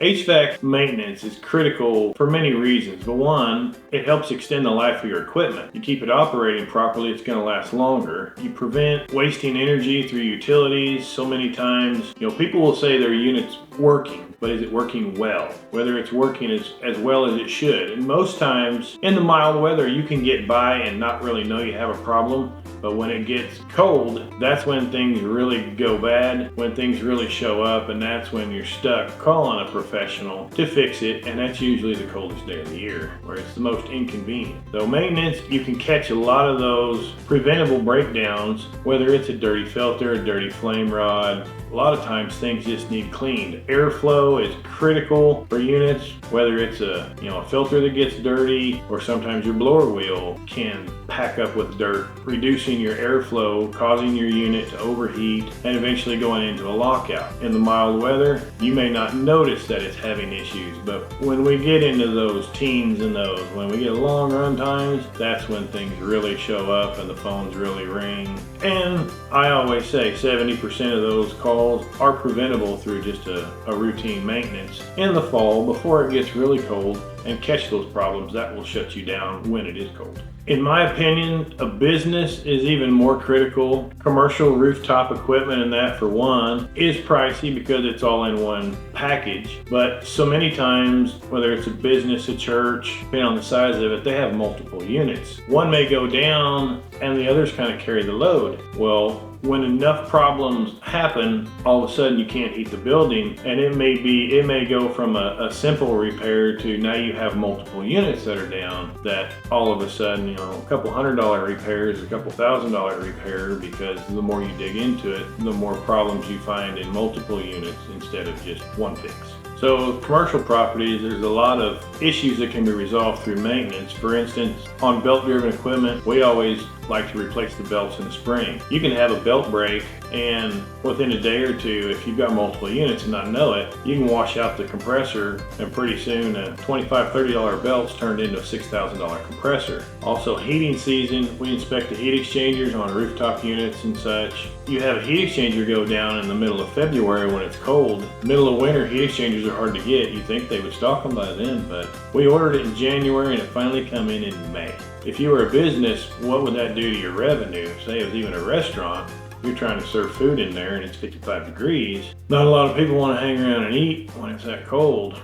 HVAC maintenance is critical for many reasons, but one, it helps extend the life of your equipment. You keep it operating properly, it's going to last longer. You prevent wasting energy through utilities. So many times, people will say their unit's working, but is it working well? Whether it's working as well as it should. And most times, in the mild weather, you can get by and not really know you have a problem. But when it gets cold, that's when things really go bad, when things really show up, and that's when you're stuck calling a professional to fix it, and that's usually the coldest day of the year, where it's the most inconvenient. So maintenance, you can catch a lot of those preventable breakdowns, whether it's a dirty filter, a dirty flame rod. A lot of times things just need cleaned. Airflow is critical for units, whether it's a filter that gets dirty, or sometimes your blower wheel can pack up with dirt, reducing your airflow, causing your unit to overheat, and eventually going into a lockout. In the mild weather, you may not notice that it's having issues, but when we get into those teens and when we get long run times, that's when things really show up and the phones really ring. And I always say 70% of those calls are preventable through just a routine maintenance in the fall before it gets really cold, and catch those problems that will shut you down when it is cold. In my opinion, a business is even more critical. Commercial rooftop equipment, and that for one, is pricey because it's all in one package. But so many times, whether it's a business, a church, depending on the size of it, they have multiple units. One may go down and the others kind of carry the load. Well, when enough problems happen, all of a sudden you can't heat the building, and it may go from a simple repair to now you have multiple units that are down, that all of a sudden, a couple $100 repairs, a couple $1,000 repair, because the more you dig into it, the more problems you find in multiple units instead of just one fix. So commercial properties, there's a lot of issues that can be resolved through maintenance. For instance, on belt-driven equipment, we always like to replace the belts in the spring. You can have a belt break, and within a day or two, if you've got multiple units and not know it, you can wash out the compressor, and pretty soon a $25, $30 belt's turned into a $6,000 compressor. Also, heating season, we inspect the heat exchangers on rooftop units and such. You have a heat exchanger go down in the middle of February when it's cold. Middle of winter, heat exchangers are hard to get. You think they would stock them by then, but we ordered it in January and it finally come in May. If you were a business, what would that do to your revenue? Say it was even a restaurant, you're trying to serve food in there and it's 55 degrees. Not a lot of people want to hang around and eat when it's that cold.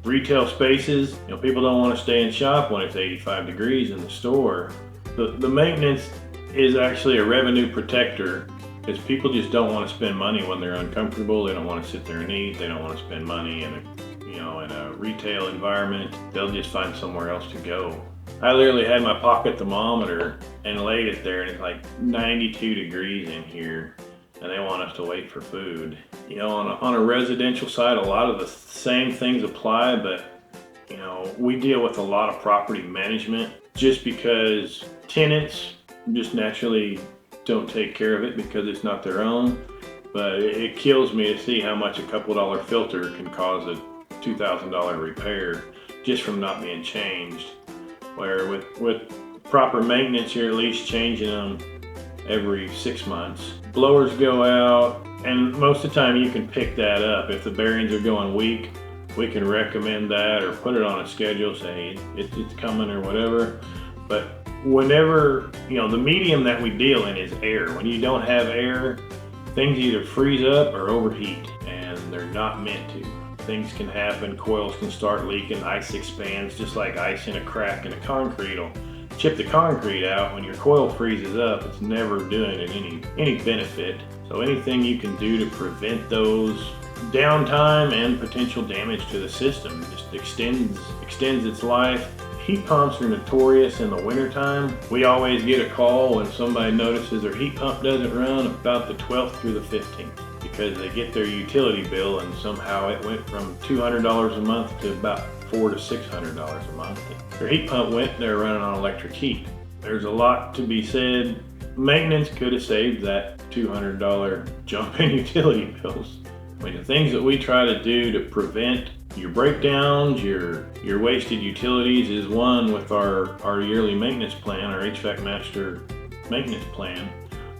Retail spaces, people don't want to stay and shop when it's 85 degrees in the store. The maintenance is actually a revenue protector, because people just don't want to spend money when they're uncomfortable. They don't want to sit there and eat. They don't want to spend money in a retail environment. They'll just find somewhere else to go. I literally had my pocket thermometer and laid it there, and it's like 92 degrees in here, and they want us to wait for food. On a residential side, a lot of the same things apply, but we deal with a lot of property management just because tenants just naturally don't take care of it because it's not their own. But it kills me to see how much a couple $1 filter can cause a $2,000 repair just from not being changed. Where with proper maintenance, you're at least changing them every 6 months. Blowers go out, and most of the time you can pick that up. If the bearings are going weak, we can recommend that or put it on a schedule, say it's coming or whatever. But whenever, the medium that we deal in is air. When you don't have air, things either freeze up or overheat, and they're not meant to. Things can happen, coils can start leaking, ice expands, just like ice in a crack in a concrete will chip the concrete out. When your coil freezes up, it's never doing it any benefit. So anything you can do to prevent those downtime and potential damage to the system just extends its life. Heat pumps are notorious in the wintertime. We always get a call when somebody notices their heat pump doesn't run about the 12th through the 15th. Because they get their utility bill and somehow it went from $200 a month to about $400 to $600 a month. Their heat pump went, they're running on electric heat. There's a lot to be said. Maintenance could have saved that $200 jump in utility bills. The things that we try to do to prevent your breakdowns, your wasted utilities is one with our yearly maintenance plan, our HVACMaster maintenance plan.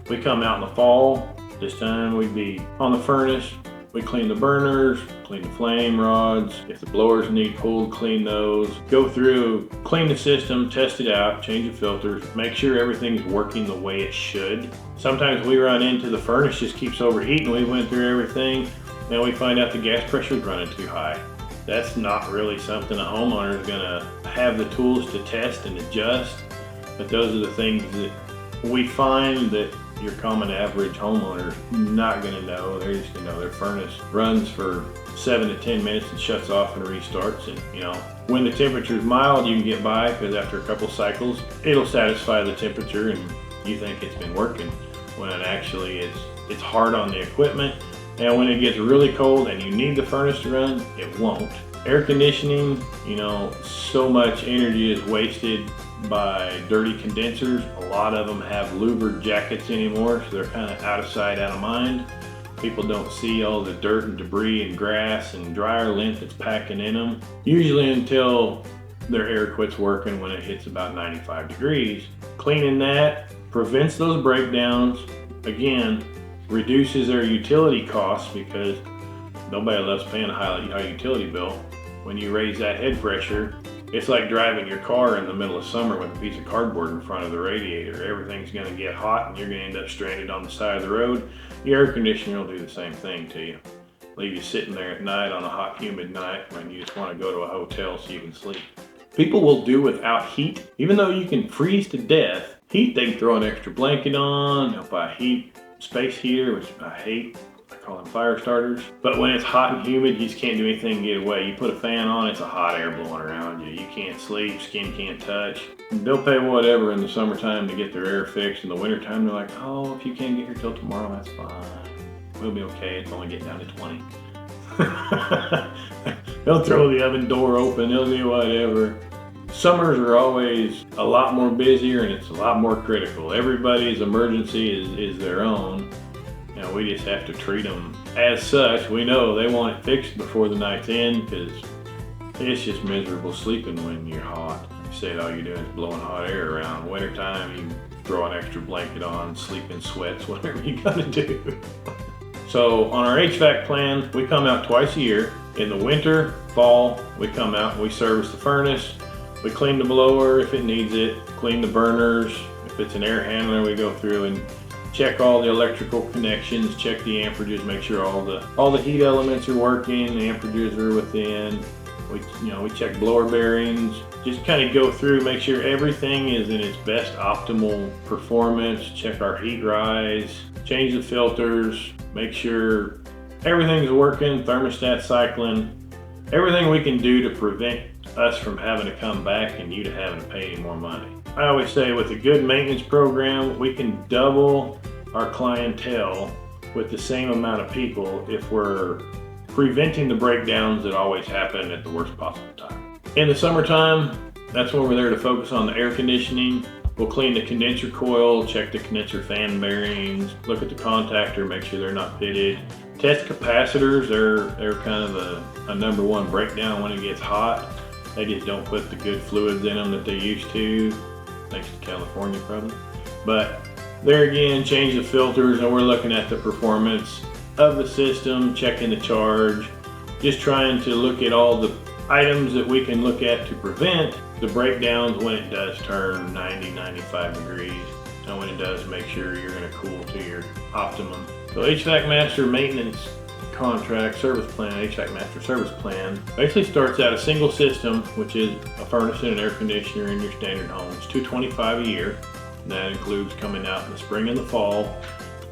We come out in the fall. This time we'd be on the furnace, We clean the burners, clean the flame rods. If the blowers need pulled, clean those. Go through, clean the system, test it out, change the filters, make sure everything's working the way it should. Sometimes we run into the furnace just keeps overheating. We went through everything, then we find out the gas pressure is running too high. That's not really something a homeowner is gonna have the tools to test and adjust, but those are the things that we find that your common average homeowner not gonna know. They're just gonna know their furnace runs for 7 to 10 minutes and shuts off and restarts. And when the temperature is mild, you can get by because after a couple cycles, it'll satisfy the temperature and you think it's been working. When it actually it's hard on the equipment. And when it gets really cold and you need the furnace to run, it won't. Air conditioning, so much energy is wasted by dirty condensers. A lot of them have louvered jackets anymore, so they're kind of out of sight, out of mind. People don't see all the dirt and debris and grass and dryer lint that's packing in them, usually until their air quits working when it hits about 95 degrees. Cleaning that prevents those breakdowns. Again, reduces their utility costs because nobody loves paying a high utility bill. When you raise that head pressure, it's like driving your car in the middle of summer with a piece of cardboard in front of the radiator. Everything's going to get hot and you're going to end up stranded on the side of the road. Your air conditioner will do the same thing to you. Leave you sitting there at night on a hot, humid night when you just want to go to a hotel so you can sleep. People will do without heat. Even though you can freeze to death, heat, they can throw an extra blanket on, they'll buy a space heater, which I hate. I call them fire starters. But when it's hot and humid, you just can't do anything to get away. You put a fan on, it's a hot air blowing around you. You can't sleep, skin can't touch. They'll pay whatever in the summertime to get their air fixed. In the wintertime, they're like, oh, if you can't get here till tomorrow, that's fine. We'll be okay, it's only getting down to 20. They'll throw the oven door open, they'll do whatever. Summers are always a lot more busier and it's a lot more critical. Everybody's emergency is their own. We just have to treat them as such. We know they want it fixed before the night's in because it's just miserable sleeping when you're hot. You said all you're doing is blowing hot air around. Wintertime, you throw an extra blanket on, sleep in sweats, whatever you gotta do. So on our HVAC plan, we come out twice a year. In the winter, fall, we come out and we service the furnace. We clean the blower if it needs it, clean the burners. If it's an air handler, we go through and check all the electrical connections, check the amperages, make sure all the heat elements are working, the amperages are within. We check blower bearings, just kind of go through, make sure everything is in its best optimal performance, check our heat rise, change the filters, make sure everything's working, thermostat cycling, everything we can do to prevent us from having to come back and you to having to pay any more money. I always say with a good maintenance program, we can double our clientele with the same amount of people if we're preventing the breakdowns that always happen at the worst possible time. In the summertime, that's when we're there to focus on the air conditioning. We'll clean the condenser coil, check the condenser fan bearings, look at the contactor, make sure they're not pitted. Test capacitors, they're kind of a number one breakdown when it gets hot. They just don't put the good fluids in them that they used to, thanks to California probably. But there again, change the filters and we're looking at the performance of the system, checking the charge, just trying to look at all the items that we can look at to prevent the breakdowns when it does turn 90, 95 degrees. And when it does, make sure you're gonna cool to your optimum. So HVACMaster maintenance contract service plan, HVACMaster service plan, basically starts out a single system, which is a furnace and an air conditioner in your standard home. It's $225 a year. And that includes coming out in the spring and the fall,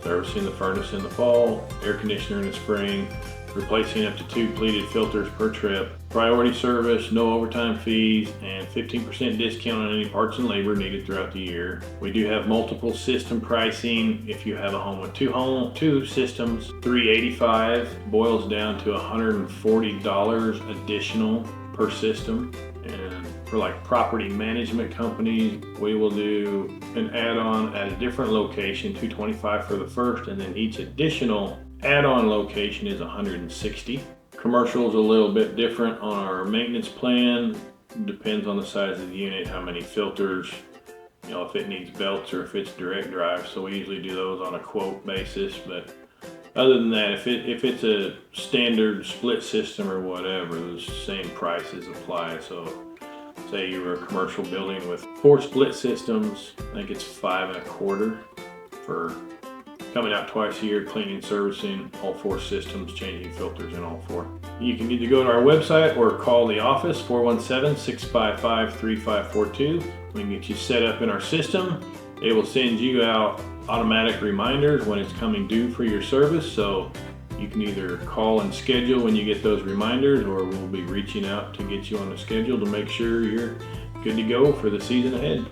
servicing the furnace in the fall, air conditioner in the spring, replacing up to 2 pleated filters per trip, priority service, no overtime fees, and 15% discount on any parts and labor needed throughout the year. We do have multiple system pricing. If you have a home with two systems, $385 boils down to $140 additional per system. And for like property management companies, we will do an add-on at a different location, $225 for the first, and then each additional add-on location is $160. Commercial is a little bit different on our maintenance plan. Depends on the size of the unit, how many filters, if it needs belts or if it's direct drive. So we usually do those on a quote basis, but Other than that, if it's a standard split system or whatever, those same prices apply. So say you were a commercial building with 4 split systems, I think it's $5.25 for coming out twice a year, cleaning, servicing all 4 systems, changing filters in all 4. You can either go to our website or call the office, 417-655-3542. We can get you set up in our system. They will send you out automatic reminders when it's coming due for your service. So you can either call and schedule when you get those reminders, or we'll be reaching out to get you on a schedule to make sure you're good to go for the season ahead.